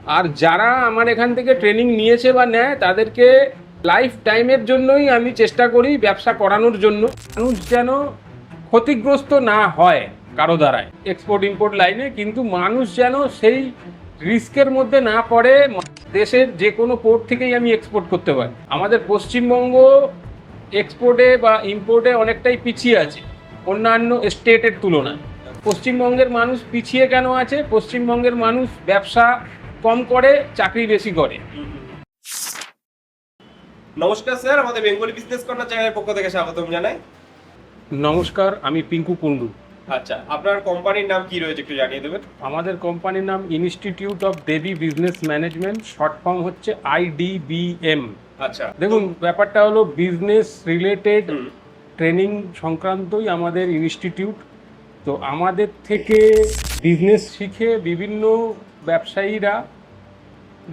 আর যারা আমার এখান থেকে ট্রেনিং নিয়েছে বা নেয় তাদেরকে লাইফ টাইমের জন্যই আমি চেষ্টা করি ব্যবসা করানোর জন্য, মানুষ যেন ক্ষতিগ্রস্ত না হয় কারো দ্বারায় এক্সপোর্ট ইম্পোর্ট লাইনে, কিন্তু মানুষ যেন সেই রিস্কের মধ্যে না পড়ে। দেশের যে কোনো পোর্ট থেকেই আমি এক্সপোর্ট করতে পারি। আমাদের পশ্চিমবঙ্গ এক্সপোর্টে বা ইম্পোর্টে অনেকটাই পিছিয়ে আছে অন্যান্য স্টেটের তুলনায়। পশ্চিমবঙ্গের মানুষ পিছিয়ে কেন আছে? পশ্চিমবঙ্গের মানুষ ব্যবসা কম করে, চাকরি বেশি করে। নমস্কার স্যার, আমাদের বেঙ্গলি বিজনেস কর্নার চ্যানেলের পক্ষ থেকে স্বাগতম জানাই। নমস্কার, আমি পিঙ্কু কুন্ডু। আচ্ছা, আপনার কোম্পানির নাম কি রয়েছে একটু জানিয়ে দেবেন? আমাদের কোম্পানির নাম institute of Devi business management, short form হচ্ছে IDBM। আচ্ছা, দেখুন, ব্যাপারটা হলো বিজনেস রিলেটেড ট্রেনিং সংক্রান্তই আমাদের ইনস্টিটিউট। তো আমাদের থেকে বিজনেস শিখে বিভিন্ন ব্যবসায়ীরা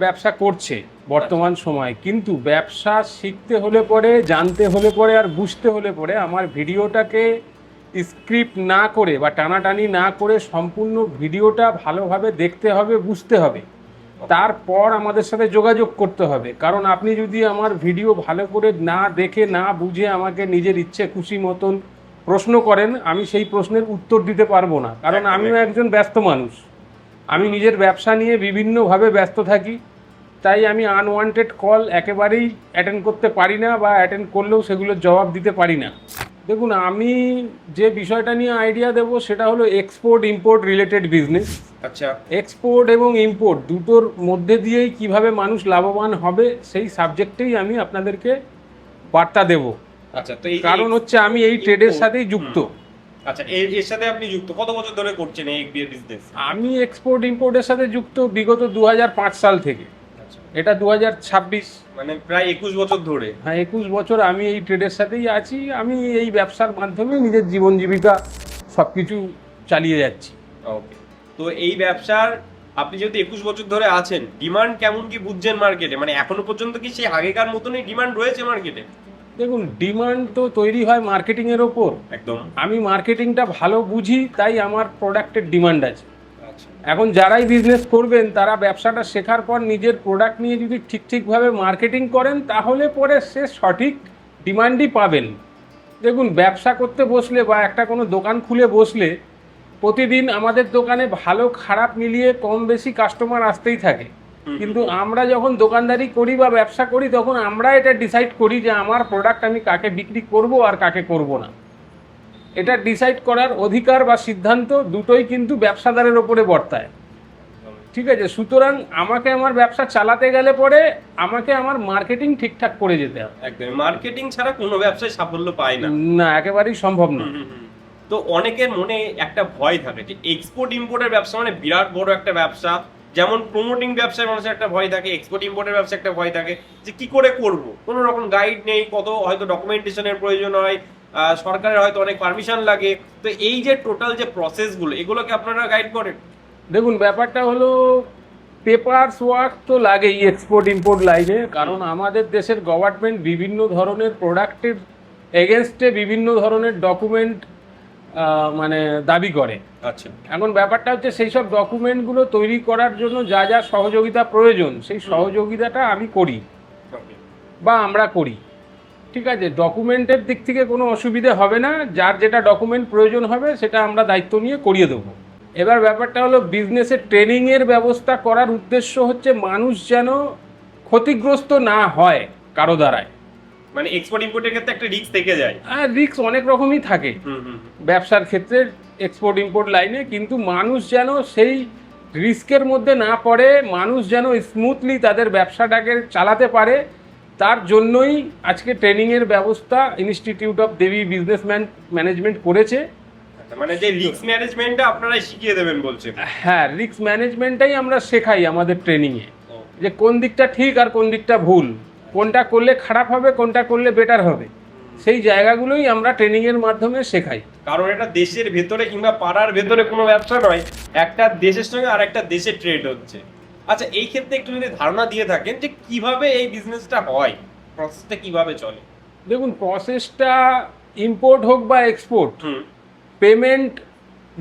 ব্যবসা করছে বর্তমান সময়। কিন্তু ব্যবসা শিখতে হলে পরে, জানতে হলে পরে আর বুঝতে হলে পরে আমার ভিডিওটাকে স্ক্রিপ্ট না করে বা টানাটানি না করে সম্পূর্ণ ভিডিওটা ভালোভাবে দেখতে হবে, বুঝতে হবে, তারপর আমাদের সাথে যোগাযোগ করতে হবে। কারণ আপনি যদি আমার ভিডিও ভালো করে না দেখে, না বুঝে আমাকে নিজের ইচ্ছে খুশি মতন প্রশ্ন করেন, আমি সেই প্রশ্নের উত্তর দিতে পারবো না। কারণ আমিও একজন ব্যস্ত মানুষ, আমি নিজের ব্যবসা নিয়ে বিভিন্নভাবে ব্যস্ত থাকি। তাই আমি আনওয়ান্টেড কল একেবারেই অ্যাটেন্ড করতে পারি না, বা অ্যাটেন্ড করলেও সেগুলোর জবাব দিতে পারি না। দেখুন, আমি যে বিষয়টা নিয়ে আইডিয়া দেবো সেটা হলো এক্সপোর্ট ইম্পোর্ট রিলেটেড বিজনেস। আচ্ছা, এক্সপোর্ট এবং ইম্পোর্ট দুটোর মধ্যে দিয়েই কিভাবে মানুষ লাভবান হবে সেই সাবজেক্টেই আমি আপনাদেরকে বার্তা দেব। আচ্ছা, তো এই কারণ হচ্ছে আমি এই ট্রেডের সাথেই যুক্ত। আচ্ছা, এর সাথে আপনি যুক্ত কত বছর ধরে করছেন এই বিজনেস? আমি এক্সপোর্ট ইম্পোর্টের সাথে যুক্ত বিগত 2005 সাল থেকে। এটা 2026, মানে প্রায় 21 বছর ধরে। হ্যাঁ, 21 বছর আমি এই ট্রেডের সাথেই আছি। আমি এই ব্যবসার মাধ্যমে নিজের জীবন জীবিকা সব কিছু চালিয়ে যাচ্ছি। ওকে, তো এই ব্যবসার আপনি যেহেতু 21 বছর ধরে আছেন, ডিমান্ড কেমন কি বুঝছেন মার্কেটে? মানে এখনো পর্যন্ত কি সেই আগেকার মতনই ডিমান্ড রয়েছে মার্কেটে? দেখুন, ডিমান্ড তো তৈরি হয় মার্কেটিংয়ের ওপর। একদম। আমি মার্কেটিংটা ভালো বুঝি, তাই আমার প্রোডাক্টের ডিমান্ড আছে। আচ্ছা, এখন যারাই বিজনেস করবেন তারা ব্যবসাটা শেখার পর নিজের প্রোডাক্ট নিয়ে যদি ঠিকভাবে মার্কেটিং করেন, তাহলে পরে সে সঠিক ডিমান্ডই পাবেন। দেখুন, ব্যবসা করতে বসলে বা একটা কোনো দোকান খুলে বসলে প্রতিদিন আমাদের দোকানে ভালো খারাপ মিলিয়ে কম বেশি কাস্টমার আসতেই থাকে। কিন্তু আমরা যখন দোকানদারি করি বা ব্যবসা করি, তখন আমরা এটা ডিসাইড করি যে আমার প্রোডাক্ট আমি কাকে বিক্রি করব আর কাকে করব না। এটা ডিসাইড করার অধিকার বা সিদ্ধান্ত দুটোই কিন্তু ব্যবসাদারের ওপরে বর্তায়। ঠিক আছে, সুতরাং আমাকে আমার ব্যবসা চালাতে গেলে পরে আমাকে আমার মার্কেটিং ঠিকঠাক করে যেতে হবে। একদম। মার্কেটিং ছাড়া কোনো ব্যবসায় সাফল্য পায় না। না, একেবারেই সম্ভব না। তো অনেকের মনে একটা ভয় থাকে যে এক্সপোর্ট ইম্পোর্টের ব্যবসা মানে বিরাট বড় একটা ব্যবসা। যেমন প্রমোটিং ব্যবসায় মানুষের একটা ভয় থাকে, এক্সপোর্ট ইম্পোর্টের ব্যবসা একটা ভয় থাকে যে কি করে করব, কোনো রকম গাইড নেই, কত হয়তো ডকুমেন্টেশনের প্রয়োজন হয়, সরকারের হয়তো অনেক পারমিশন লাগে। তো এই যে টোটাল যে প্রসেসগুলো, এগুলোকে আপনারা গাইড করেন? দেখুন, ব্যাপারটা হলো পেপারস ওয়ার্ক তো লাগেই এক্সপোর্ট ইম্পোর্ট লাইনে। কারণ আমাদের দেশের গভর্নমেন্ট বিভিন্ন ধরনের প্রোডাক্টের এগেনস্টে বিভিন্ন ধরনের ডকুমেন্ট মানে দাবি করে। আচ্ছা, এখন ব্যাপারটা হচ্ছে সেই সব ডকুমেন্টগুলো তৈরি করার জন্য যা যা সহযোগিতা প্রয়োজন, সেই সহযোগিতাটা আমি করি বা আমরা করি। ঠিক আছে, ডকুমেন্টের দিক থেকে কোনো অসুবিধে হবে না। যার যেটা ডকুমেন্ট প্রয়োজন হবে সেটা আমরা দায়িত্ব নিয়ে করিয়ে দেবো। এবার ব্যাপারটা হলো বিজনেসের ট্রেনিংয়ের ব্যবস্থা করার উদ্দেশ্য হচ্ছে মানুষ যেন ক্ষতিগ্রস্ত না হয় কারো দ্বারায়। মানে এক্সপোর্ট ইম্পোর্টের ক্ষেত্রে একটা রিস্ক থেকে যায়। আর রিস্ক অনেক রকমই থাকে ব্যবসার ক্ষেত্রে, এক্সপোর্ট ইম্পোর্ট লাইনে। কিন্তু মানুষ যেন সেই রিস্কের মধ্যে না পড়ে, মানুষ যেন স্মুথলি তাদের ব্যবসাটাকে চালাতে পারে, তার জন্যই আজকে ট্রেনিংয়ের ব্যবস্থা institute of Devi business management করেছে। মানে যে রিস্ক ম্যানেজমেন্টটা আপনারাই শিখিয়ে দেবেন বলছেন? হ্যাঁ, রিস্ক ম্যানেজমেন্টটাই আমরা শেখাই আমাদের ট্রেনিংয়ে, যে কোন দিকটা ঠিক আর কোন দিকটা ভুল, কোনটা করলে খারাপ হবে, কোনটা করলে বেটার হবে, সেই জায়গাগুলোই আমরা ট্রেনিংয়ের মাধ্যমে শেখাই। কারণ এটা দেশের ভেতরে কিংবা পাড়ার ভেতরে কোনো ব্যবসা নয়, একটা দেশের সঙ্গে আর একটা দেশের ট্রেড হচ্ছে। আচ্ছা, এই ক্ষেত্রে একটু যদি ধারণা দিয়ে থাকেন যে কিভাবে এই বিজনেসটা হয়, প্রসেসটা কিভাবে চলে? দেখুন, প্রসেসটা ইম্পোর্ট হোক বা এক্সপোর্ট, পেমেন্ট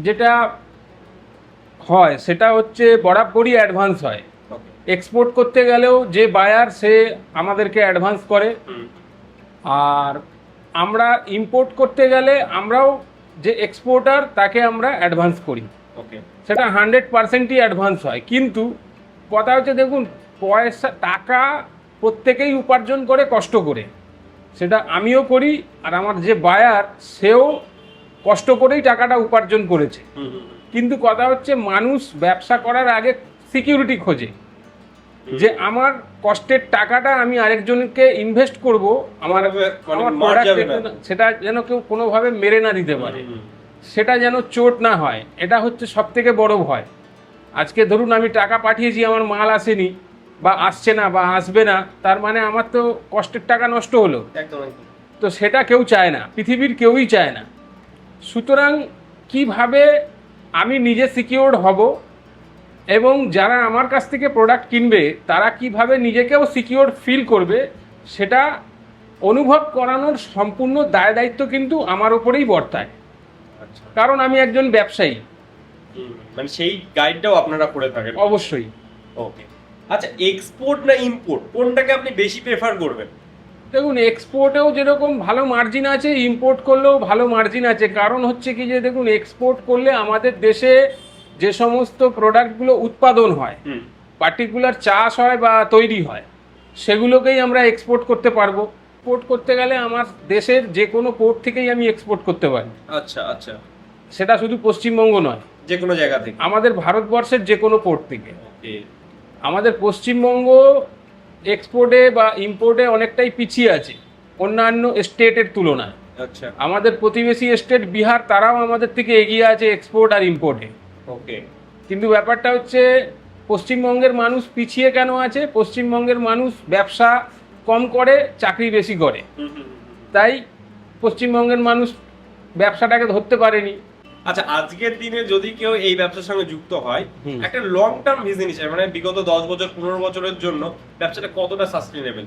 যেটা হয় সেটা হচ্ছে বরাবরই অ্যাডভান্স হয়। এক্সপোর্ট করতে গেলেও যে বায়ার সে আমাদেরকে অ্যাডভান্স করে, হুম, আর আমরা ইম্পোর্ট করতে গেলে আমরাও যে এক্সপোর্টার তাকে আমরা অ্যাডভান্স করি। ওকে, সেটা 100%ই অ্যাডভান্স হয়, কিন্তু কথা হচ্ছে দেখুন পয়সা টাকা প্রত্যেকেই উপার্জন করে কষ্ট করে, সেটা আমিও করি আর আমার যে বায়ার সেও কষ্ট করেই টাকাটা উপার্জন করেছে। হুম, হুম, কিন্তু কথা হচ্ছে মানুষ ব্যবসা করার আগে সিকিউরিটি খোঁজে, যে আমার কষ্টের টাকাটা আমি আরেকজনকে ইনভেস্ট করব, আমার আমার মার product যাবে না। সেটা যেন কেউ কোনোভাবে মেরে না দিতে পারে, হুম, সেটা যেন চোট না হয়, এটা হচ্ছে সবথেকে বড় ভয়। আজকে ধরুন আমি টাকা পাঠিয়েছি, আমার মাল আসেনি বা আসছে না বা আসবে না, তার মানে আমার তো কষ্টের টাকা নষ্ট হলো। একদম একদম। তো সেটা কেউ চায় না, পৃথিবীর কেউই চায় না। সুতরাং কিভাবে আমি নিজে সিকিউরড হব এবং যারা আমার কাছ থেকে প্রোডাক্ট কিনবে তারা কিভাবে নিজেকেও সিকিউর ফিল করবে, সেটা অনুভব করানোর সম্পূর্ণ দায় দায়িত্ব কিন্তু আমার ওপরেই বর্তায়, আচ্ছা, কারণ আমি একজন ব্যবসায়ী। মানে সেই গাইডটাও আপনারা করে থাকেন? অবশ্যই। ওকে, আচ্ছা, এক্সপোর্ট না ইম্পোর্ট কোনটাকে আপনি বেশি প্রেফার করবেন? দেখুন এক্সপোর্টেও যেরকম ভালো মার্জিন আছে, ইম্পোর্ট করলেও ভালো মার্জিন আছে। কারণ হচ্ছে কি যে দেখুন এক্সপোর্ট করলে আমাদের দেশে যে সমস্ত প্রোডাক্টগুলো উৎপাদন হয়, হুম, পার্টিকুলার চাষ হয় বা তৈরি হয়, সেগুলোকেই আমরা এক্সপোর্ট করতে পারবো। এক্সপোর্ট করতে গেলে আমার দেশের যে কোনো পোর্ট থেকেই আমি এক্সপোর্ট করতে পারি। আচ্ছা আচ্ছা, সেটা শুধু পশ্চিমবঙ্গ নয়, যে কোনো জায়গা থেকে? আমাদের ভারতবর্ষের যে কোনো পোর্ট থেকে। ওকে, আমাদের পশ্চিমবঙ্গ এক্সপোর্টে বা ইম্পোর্টে অনেকটাই পিছিয়ে আছে অন্যান্য স্টেটের তুলনায়। আচ্ছা, আমাদের প্রতিবেশী স্টেট বিহার, তারাও আমাদের থেকে এগিয়ে আছে এক্সপোর্ট আর ইম্পোর্টে। ওকে, কিন্তু ব্যাপারটা হচ্ছে পশ্চিমবঙ্গের মানুষ পিছিয়ে কেন আছে? পশ্চিমবঙ্গের মানুষ ব্যবসা কম করে, চাকরি বেশি করে, হুম, হুম, হুম। তাই পশ্চিমবঙ্গের মানুষ ব্যবসাটাকে ধরতে পারেনি। আচ্ছা, আজকের দিনে যদি কেউ এই ব্যবসার সঙ্গে যুক্ত হয়, হুম। একটা লং টার্ম ভিশন হিসেবে, মানে বিগত 10 বছর 15 বছরের জন্য ব্যবসাটা কতটা সাস্টেনেবল?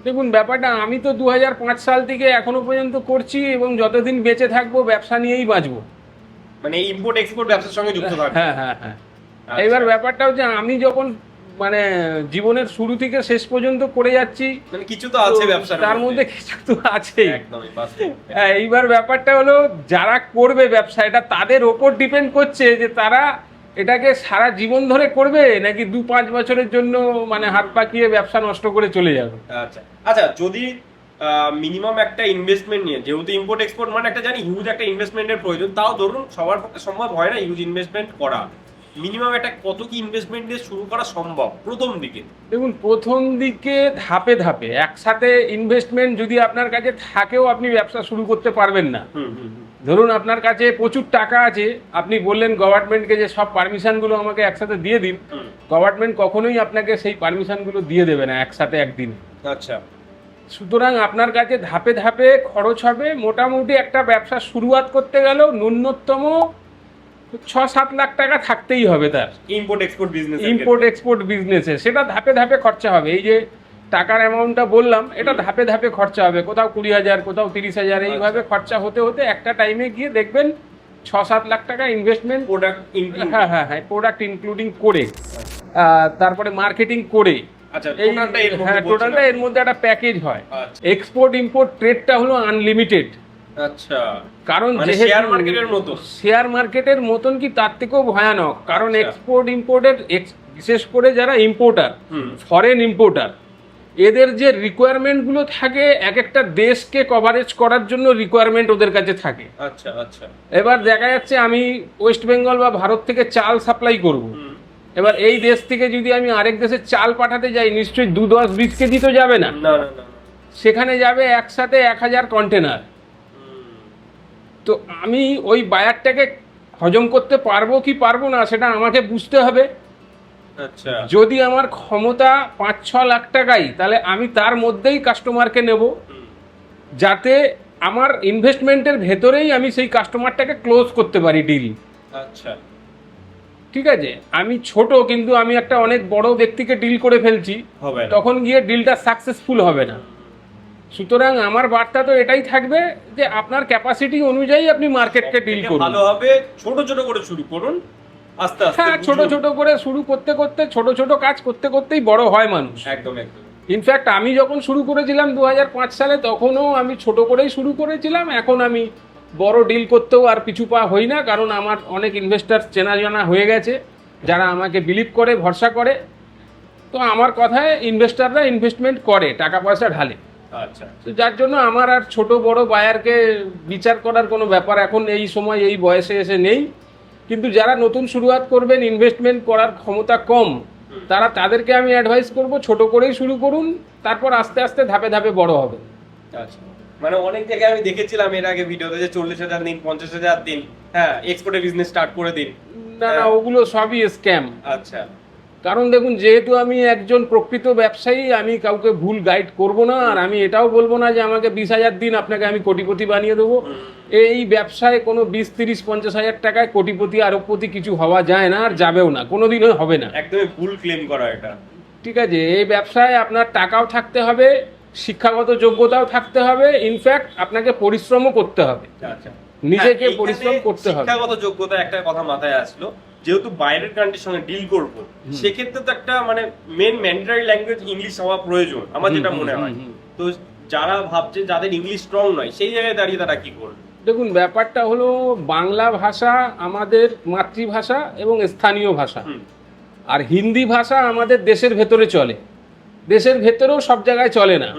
দেখুন ব্যাপারটা, আমি তো 2005 সাল থেকে এখনো পর্যন্ত করছি এবং যতদিন বেঁচে থাকবো ব্যবসা নিয়েই বাঁচবো। মানে এই ইম্পোর্ট এক্সপোর্ট ব্যবসার সঙ্গে যুক্ত থাকবে? হ্যাঁ হ্যাঁ হ্যাঁ। আচ্ছা। এবার ব্যাপারটা হচ্ছে আমি যখন মানে জীবনের শুরু থেকে শেষ পর্যন্ত করে যাচ্ছি, মানে কিছু তো আছে ব্যবসার তার মধ্যে কিছু তো আছেই। একদমই বাস্তব। হ্যাঁ, এইবার ব্যাপারটা হলো যারা করবে ব্যবসা, এটা তাদের ওপর ডিপেন্ড করছে যে তারা এটাকে সারা জীবন ধরে করবে নাকি 2-5 বছরের জন্য মানে হাত পাকিয়ে ব্যবসা নষ্ট করে চলে যাবে। আচ্ছা আচ্ছা, যদি মিনিমাম একটা ইনভেস্টমেন্ট নিয়ে, যেহেতু ইম্পোর্ট এক্সপোর্ট মানে একটা জানি হিউজ একটা ইনভেস্টমেন্টের প্রয়োজন, তাও ধরুন সবার পক্ষে সম্ভব হয় না হিউজ ইনভেস্টমেন্ট করা, মিনিমাম একটা কত কি ইনভেস্টমেন্ট দিয়ে শুরু করা সম্ভব প্রথম দিকে? দেখুন প্রথম দিকে ধাপে ধাপে, একসাথে ইনভেস্টমেন্ট যদি আপনার কাছে থাকেও আপনি ব্যবসা শুরু করতে পারবেন না। হুম হুম হুম। ধরুন আপনার কাছে প্রচুর টাকা আছে, আপনি বললেন গভর্নমেন্টকে যে সব পারমিশনগুলো আমাকে একসাথে দিয়ে দিন, হুম। গভর্নমেন্ট কখনোই আপনাকে সেই পারমিশনগুলো দিয়ে দেবে না একসাথে একদিনে। আচ্ছা, সুতরাং আপনার কাছে ধাপে ধাপে খরচ হবে। মোটামুটি একটা ব্যবসা শুরুয়াত করতে গেলেও ন্যূনতম 6-7 লাখ টাকা থাকতেই হবে তার, import export business. Import export বিজনেসে। সেটা ধাপে ধাপে খরচা হবে। এই যে টাকার অ্যামাউন্টটা বললাম, এটা ধাপে ধাপে খরচা হবে, কোথাও 20,000, কোথাও 30,000, এইভাবে খরচা হতে হতে একটা টাইমে গিয়ে দেখবেন 6-7 লাখ টাকা ইনভেস্টমেন্ট। প্রোডাক্ট হ্যাঁ হ্যাঁ হ্যাঁ, প্রোডাক্ট ইনক্লুডিং করে, তারপরে মার্কেটিং করে, আচ্ছা, এই টোটালটা এর মধ্যে হ্যাঁ বলছেন টোটালটা আপনি? এর মধ্যে একটা প্যাকেজ হয়। আচ্ছা এক্সপোর্ট ইম্পোর্ট ট্রেডটা হলো আনলিমিটেড। আচ্ছা, কারণ মানে যেহেতু শেয়ার মার্কেটের মতো? শেয়ার মার্কেটের মতন কি তার থেকেও ভয়ানক। কারণ আচ্ছা। এক্সপোর্ট ইম্পোর্টের বিশেষ করে যারা ইম্পোর্টার, হুম। ফরেন ইম্পোর্টার, এদের যে রিকোয়ারমেন্টগুলো থাকে এক একটা দেশকে কভারেজ করার জন্য রিকোয়ারমেন্ট ওদের কাছে থাকে। আচ্ছা আচ্ছা। এবার দেখা যাচ্ছে আমি ওয়েস্ট বেঙ্গল বা ভারত থেকে চাল সাপ্লাই করব, হুম। এবার এই দেশ থেকে যদি আমি আরেক দেশে চাল পাঠাতে যাই, নিশ্চয়ই 2-10-20 কেজি তো যাবে না, না না না। সেখানে যাবে একসাথে 1000 কন্টেনার। হুম। তো আমি ওই বায়ারটাকে হজম করতে পারবো কি পারবো না সেটা আমাকে বুঝতে হবে। আচ্ছা। যদি আমার ক্ষমতা 5-6 লাখ টাকাই, তাহলে আমি তার মধ্যেই কাস্টমারকে নেব, হুম। যাতে আমার ইনভেস্টমেন্টের ভেতরেই আমি সেই কাস্টমারটাকে ক্লোজ করতে পারি ডিল। আচ্ছা। ঠিক আছে, আমি ছোট কিন্তু আমি একটা অনেক বড় ব্যক্তিকে ডিল করে ফেলছি, হবে না। তখন গিয়ে ডিলটা সাকসেসফুল হবে না। সুতরাং আমার বার্তা তো এটাই থাকবে যে আপনার ক্যাপাসিটি অনুযায়ী আপনি মার্কেটকে ডিল সবথেকে করুন। ভালো হবে ছোট ছোট করে শুরু করুন, আস্তে আস্তে হ্যাঁ, ছোট ছোট করে শুরু করতে করতে, ছোট ছোট কাজ করতে করতেই বড় হয় মানুষ। একদম একদম। ইনফ্যাক্ট আমি যখন শুরু করেছিলাম 2005 সালে, তখনও আমি ছোট করেই শুরু করেছিলাম। এখন আমি বড় ডিল করতেও আর পিছু পা হই না, কারণ আমার অনেক ইনভেস্টার চেনা জানা হয়ে গেছে, যারা আমাকে বিলিভ করে, ভরসা করে। তো আমার কথায় ইনভেস্টাররা ইনভেস্টমেন্ট করে, টাকা পয়সা ঢালে। আচ্ছা তো যার জন্য আমার আর ছোট বড় বায়ারকে বিচার করার কোনো ব্যাপার এখন এই সময় এই বয়সে এসে নেই। কিন্তু যারা নতুন শুরুয়াত করবেন, ইনভেস্টমেন্ট করার ক্ষমতা কম, তাদেরকে আমি অ্যাডভাইস করব ছোট করেই শুরু করুন, তারপর আস্তে আস্তে ধাপে ধাপে বড় হবে। আচ্ছা। মানে অনেক জায়গায় আমি দেখেছিলাম এর আগে ভিডিওতে যে 40,000 দিন, 50,000 দিন, হ্যাঁ এক্সপোর্টের বিজনেস স্টার্ট করে দিন। না না, ওগুলো সবই স্ক্যাম। আচ্ছা। কারণ দেখুন, যেহেতু আমি একজন প্রকৃত ব্যবসায়ী, আমি কাউকে ভুল গাইড করব না। আর আমি এটাও বলবো না যে আমাকে 20,000 দিন, আপনাকে আমি কোটিপতি বানিয়ে দেবো। এই ব্যবসায় কোনো 20, 30, 50,000 টাকায় কোটিপতি আরবপতি কিছু হওয়া যায় না, আর যাবেও না, কোনোদিনও হবে না। একদমই ভুল ক্লেম করা এটা। ঠিক আছে, এই ব্যবসায় আপনার টাকাও থাকতে হবে, শিক্ষাগত যোগ্যতাও থাকতে হবে, ইনফ্যাক্ট আপনাকে পরিশ্রমও করতে হবে, আচ্ছা। নিজেকে হ্যাঁ, পরিশ্রম এইখানে করতে হবে। শিক্ষাগত যোগ্যতা একটা কথা মাথায় আসলো, যেহেতু বাইরের কান্ট্রির সঙ্গে ডিল করব, সেক্ষেত্রে তো একটা মানে মেন ম্যান্ডেটরি ল্যাঙ্গুয়েজ ইংলিশ হওয়া প্রয়োজন, আমার যেটা মনে হয়। তো যারা ভাবছে যাদের ইংলিশ স্ট্রং নয়, সেই জায়গায় দাঁড়িয়ে তারা কি করবে? দেখুন, ব্যাপারটা হলো বাংলা ভাষা আমাদের মাতৃভাষা এবং স্থানীয় ভাষা। আর হিন্দি ভাষা আমাদের দেশের ভেতরে চলে, দেশের ভেতরেও সব জায়গায় চলে না।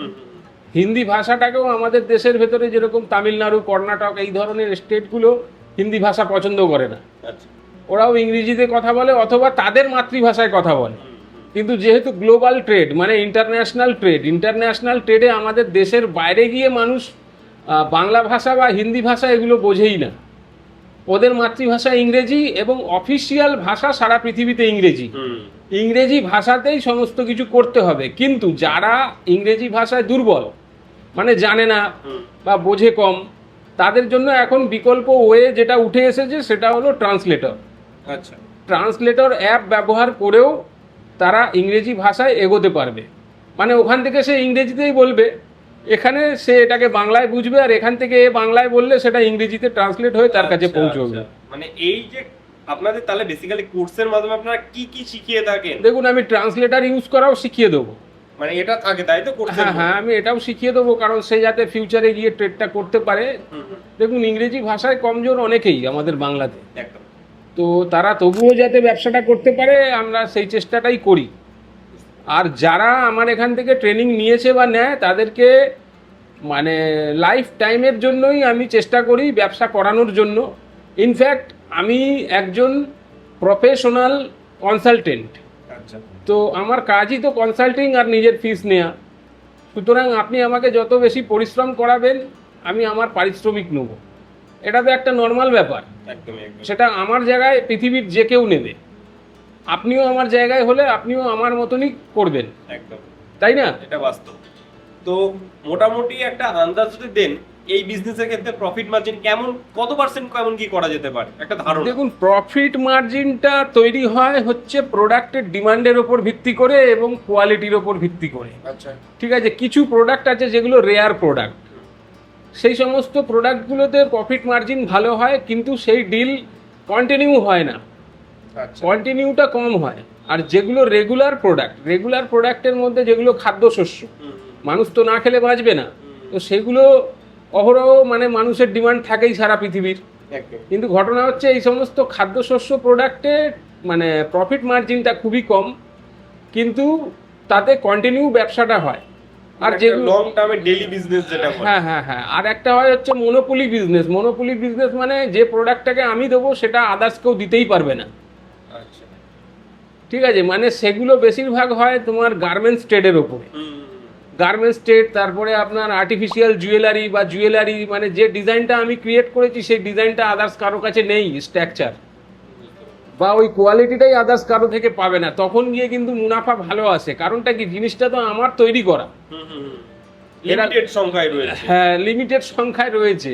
হিন্দি ভাষাটাকেও আমাদের দেশের ভেতরে, যেরকম তামিলনাড়ু, কর্ণাটক, এই ধরনের স্টেটগুলো হিন্দি ভাষা পছন্দ করে না, আচ্ছা। ওরাও ইংরেজিতে কথা বলে অথবা তাদের মাতৃভাষায় কথা বলে। কিন্তু যেহেতু গ্লোবাল ট্রেড, মানে ইন্টারন্যাশনাল ট্রেডে আমাদের দেশের বাইরে গিয়ে মানুষ বাংলা ভাষা বা হিন্দি ভাষা এগুলো বোঝেই না। ওদের মাতৃভাষা ইংরেজি এবং অফিসিয়াল ভাষা সারা পৃথিবীতে ইংরেজি। ইংরেজি ভাষাতেই সমস্ত কিছু করতে হবে। কিন্তু যারা ইংরেজি ভাষায় দুর্বল, মানে জানে না বা বোঝে কম, তাদের জন্য এখন বিকল্প ওয়ে যেটা উঠে এসেছে সেটা হলো ট্রান্সলেটর। আচ্ছা। ট্রান্সলেটর অ্যাপ ব্যবহার করেও তারা ইংরেজি ভাষায় এগোতে পারবে। মানে ওখান থেকে সে ইংরেজিতেই বলবে, এখানে সে এটাকে বাংলায় বুঝবে, আর এখান থেকে এ বাংলায় বললে সেটা ইংরেজিতে ট্রান্সলেট হয়ে তার কাছে পৌঁছবে। মানে এই যে আপনাদের তাহলে বেসিক্যালি কোর্সের মাধ্যমে আপনারা কি কি শিখিয়ে থাকেন? দেখুন, আমি ট্রান্সলেটর ইউজ করাও শিখিয়ে দেবো। মানে এটা থাকে তাই তো কোর্সে? হ্যাঁ হ্যাঁ, আমি এটাও শিখিয়ে দেবো, কারণ সে যাতে ফিউচারে গিয়ে ট্রেডটা করতে পারে। দেখুন, ইংরেজি ভাষায় কমজোর অনেকেই আমাদের বাংলাতে, একদম। তো তারা তবুও যাতে ব্যবসাটা করতে পারে, আমরা সেই চেষ্টাটাই করি। আর যারা আমার এখান থেকে ট্রেনিং নিয়েছে বা নেয়, তাদেরকে মানে লাইফ টাইমের জন্যই আমি চেষ্টা করি ব্যবসা করানোর জন্য। ইনফ্যাক্ট আমি একজন প্রফেশনাল কনসালটেন্ট, আচ্ছা। তো আমার কাজই তো কনসাল্টিং আর নিজের ফিস নেওয়া। সুতরাং আপনি আমাকে যত বেশি পরিশ্রম করাবেন, আমি আমার পারিশ্রমিক নেব। এটা তো একটা নর্মাল ব্যাপার। একদমই একদম। সেটা আমার জায়গায় পৃথিবীর যে কেউ নেবে। আপনিও আমার জায়গায় হলে আপনিও আমার মতনই করবেন, একদম তাই না? এটা বাস্তব। তো মোটামুটি একটা আন্দাজ যদি দেন, এই বিজনেসের ক্ষেত্রে প্রফিট মার্জিন কেমন, কত পার্সেন্ট কেমন কি করা যেতে পারে, একটা ধারণা? দেখুন, প্রফিট মার্জিনটা তৈরি হয় হচ্ছে প্রোডাক্টের ডিমান্ডের ওপর ভিত্তি করে এবং কোয়ালিটির ওপর ভিত্তি করে। আচ্ছা। ঠিক আছে, কিছু প্রোডাক্ট আছে যেগুলো রেয়ার প্রোডাক্ট, সেই সমস্ত প্রোডাক্টগুলোতে প্রফিট মার্জিন ভালো হয়, কিন্তু সেই ডিল কন্টিনিউ হয় না, আচ্ছা। কন্টিনিউটা কম হয়। আর যেগুলো রেগুলার প্রোডাক্টের মধ্যে যেগুলো খাদ্যশস্য, মানুষ তো না খেলে বাঁচবে না, তো সেগুলো অহরহ মানে মানুষের ডিমান্ড থাকেই সারা পৃথিবীর। একদম। কিন্তু ঘটনা হচ্ছে এই সমস্ত খাদ্যশস্য প্রোডাক্টে মানে প্রফিট মার্জিনটা খুবই কম, কিন্তু তাতে কন্টিনিউ ব্যবসাটা হয়। আর যেগুলো লং টার্মে ডেইলি বিজনেস যেটা বলে। হ্যাঁ হ্যাঁ হ্যাঁ, আর একটা হয় হচ্ছে মনোপলি বিজনেস। মনোপলি বিজনেস মানে যে প্রোডাক্টটাকে আমি দেবো সেটা আদার্স কেউ দিতেই পারবে না। আচ্ছা। ঠিক আছে, মানে সেগুলো বেশিরভাগ হয় তোমার গার্মেন্টস ট্রেডের ওপরে। গার্মেন্টস ট্রেড, তারপরে আপনার আর্টিফিশিয়াল জুয়েলারি বা জুয়েলারি, মানে যে ডিজাইনটা আমি ক্রিয়েট করেছি সেই ডিজাইনটা আদার্স কারো কাছে নেই, স্ট্রাকচার বা ওই কোয়ালিটিটাই আদার্স কারো থেকে পাবে না। তখন গিয়ে কিন্তু মুনাফা ভালো আসে। কারণটা কি, জিনিসটা তো আমার তৈরি করা, লিমিটেড সংখ্যায় রয়েছে। হ্যাঁ লিমিটেড সংখ্যায় রয়েছে।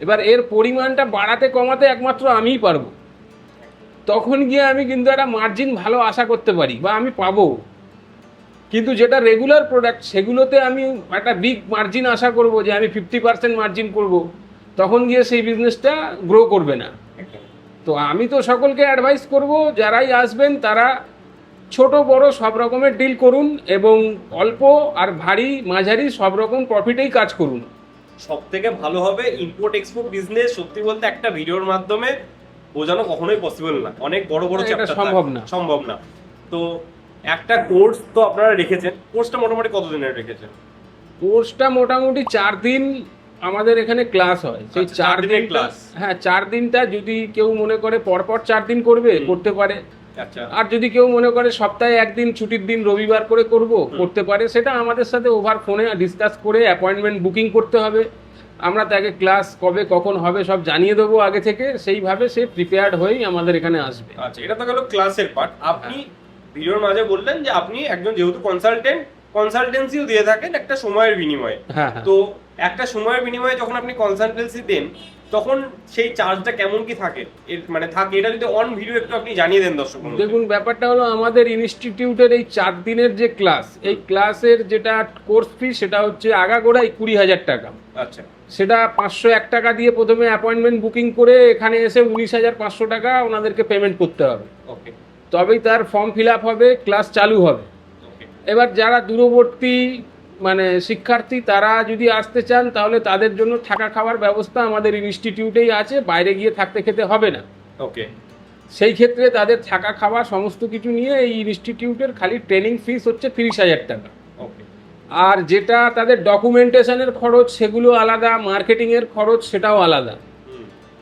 এবার এর পরিমাণটা বাড়াতে কমাতে একমাত্র আমিই পারবো। তখন গিয়ে আমি কিন্তু একটা মার্জিন ভালো আশা করতে পারি বা আমি পাবো। কিন্তু যেটা রেগুলার প্রোডাক্ট, সেগুলোতে আমি একটা বিগ মার্জিন আশা করব যে আমি 50% মার্জিন করব, তখন গিয়ে সেই বিজনেসটা গ্রো করবে না। তো তো আমি তো সকলকে অ্যাডভাইস করব যারাই আসবেন তারা ছোট বড় সব রকমের ডিল করুন এবং অল্প আর ভারী মাঝারি সব রকম প্রফিটেই কাজ করুন। সব থেকে ভালো হবে ইম্পোর্ট এক্সপোর্ট বিজনেস, সত্যি বলতে একটা ভিডিওর মাধ্যমে বোঝানো কখনোই পসিবল না, অনেক বড় বড় এটা চ্যাপ্টার সম্ভব না। তো একটা কোর্স তো আপনারা রেখেছেন, কোর্সটা মোটামুটি কতদিনের রেখেছেন? কোর্সটা মোটামুটি 4 দিন আমাদের এখানে ক্লাস হয়। সেই আচ্ছা, 4 4 দিনের দিন ক্লাস। হ্যাঁ 4 দিনটা যদি কেউ মনে করে পরপর 4 দিন করবে করতে পারে, আচ্ছা, আর যদি কেউ মনে করে সপ্তাহে একদিন ছুটির দিন রবিবার করে করতে পারে। সেটা আমাদের সাথে ওভার ফোনে ডিসকাস করে অ্যাপয়েন্টমেন্ট বুকিং করতে হবে। আমরা তাকে ক্লাস কবে কখন হবে সব জানিয়ে দেবো আগে থেকে, সেইভাবে সে প্রিপেয়ার্ড হয়েই আমাদের এখানে আসবে। আচ্ছা, এটা তো গেল ক্লাসের পার্ট। আপনি ভিডিওর মাঝে বললেন যে আপনি একজন যেহেতু কনসালটেন্সিও দিয়ে থাকেন একটা সময়ের বিনিময়ে। হ্যাঁ হ্যাঁ। তো একটা সময়ের বিনিময়ে যখন আপনি কনসালটেন্সি দেন তখন সেই চার্জটা কেমন কি থাকে, মানে থাকে এটা যদি অন ভিডিও একটু আপনি জানিয়ে দেন দর্শক বন্ধুদের। দেখুন, ব্যাপারটা হলো আমাদের ইনস্টিটিউটের এই 4 দিনের যে ক্লাস, এই ক্লাসের যেটা কোর্স ফি সেটা হচ্ছে আগাগোড়াই 20,000 টাকা। আচ্ছা, সেটা 501 টাকা দিয়ে প্রথমে অ্যাপয়েন্টমেন্ট বুকিং করে এখানে এসে 19,500 টাকা ওনাদেরকে পেমেন্ট করতে হবে। ওকে তবেই তার ফর্ম ফিল আপ হবে, ক্লাস চালু হবে। ওকে। এবার যারা দূরবর্তী মানে শিক্ষার্থী তারা যদি আসতে চান তাহলে তাদের জন্য থাকা খাওয়ার ব্যবস্থা আমাদের ইনস্টিটিউটেই আছে, বাইরে গিয়ে থাকতে খেতে হবে না। ওকে সেই ক্ষেত্রে তাদের থাকা খাওয়া সমস্ত কিছু নিয়ে এই ইনস্টিটিউটের খালি ট্রেনিং ফিস হচ্ছে 30,000 টাকা। ওকে। আর যেটা তাদের ডকুমেন্টেশনের খরচ সেগুলো আলাদা, মার্কেটিংয়ের খরচ সেটাও আলাদা।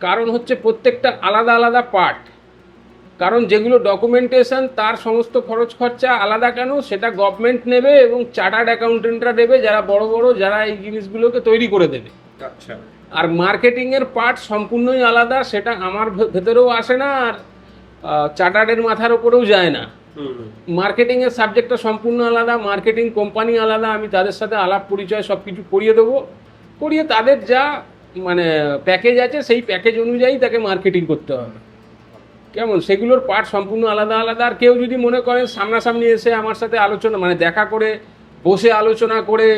কারণ হচ্ছে প্রত্যেকটা আলাদা আলাদা পার্ট। কারণ যেগুলো ডকুমেন্টেশন তার সমস্ত খরচ খরচা আলাদা, কেন সেটা গভর্নমেন্ট নেবে এবং চার্টার্ড অ্যাকাউন্টেন্টরা দেবে, যারা বড় বড় যারা এই জিনিসগুলোকে তৈরি করে দেবে। আচ্ছা, আর মার্কেটিংয়ের পার্ট সম্পূর্ণই আলাদা, সেটা আমার ভেতরেও আসে না আর চার্টার্ডের মাথার ওপরেও যায় না। মার্কেটিংয়ের সাবজেক্টটা সম্পূর্ণ আলাদা, মার্কেটিং কোম্পানি আলাদা। আমি তাদের সাথে আলাপ পরিচয় সব কিছু করিয়ে দেবো, করিয়ে তাদের যা মানে প্যাকেজ আছে সেই প্যাকেজ অনুযায়ী তাকে মার্কেটিং করতে হবে। কেমন সেগুলোর পার্ট সম্পূর্ণ আলাদা আলাদা। আর কেউ যদি মনে করেন সামনাসামনি এসে আমার সাথে আলোচনা মানে দেখা করে বসে আলোচনা করে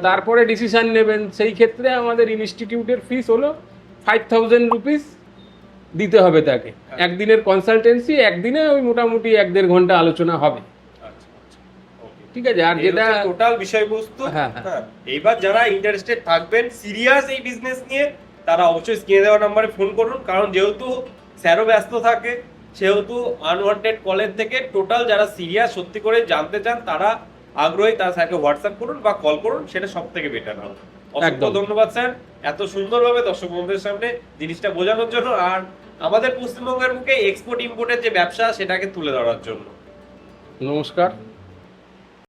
তারপরে ডিসিশান নেবেন, সেই ক্ষেত্রে আমাদের ইনস্টিটিউটের ফিস হলো 5,000 রুপিস দিতে হবে তাকে। একদিনের কনসালটেন্সি, একদিনে ওই মোটামুটি 1-1.5 ঘন্টা আলোচনা হবে। আচ্ছা, আচ্ছা, ওকে। ঠিক আছে। আর যেটা টোটাল বিষয়বস্তু। হ্যাঁ, হ্যাঁ, এইবার যারা ইন্টারেস্টেড থাকবেন সিরিয়াস এই বিজনেস নিয়ে তারা অবশ্যই স্ক্রিনে দেওয়া নাম্বারে ফোন করুন, কারণ যেহেতু স্যারও ব্যস্ত থাকে সেহেতু আনওয়ান্টেড কলের থেকে টোটাল যারা সিরিয়াস সত্যি করে জানতে চান তারা আগ্রহী, তারা স্যারকে হোয়াটসঅ্যাপ করুন বা কল করুন, সেটা সব থেকে বেটার হবে। অসংখ্য একদম। ধন্যবাদ স্যার এত সুন্দরভাবে দর্শক বন্ধুদের সামনে জিনিসটা বোঝানোর জন্য, আর আমাদের পশ্চিমবঙ্গের বুকে এক্সপোর্ট ইম্পোর্টের যে ব্যবসা সেটাকে তুলে ধরার জন্য। নমস্কার।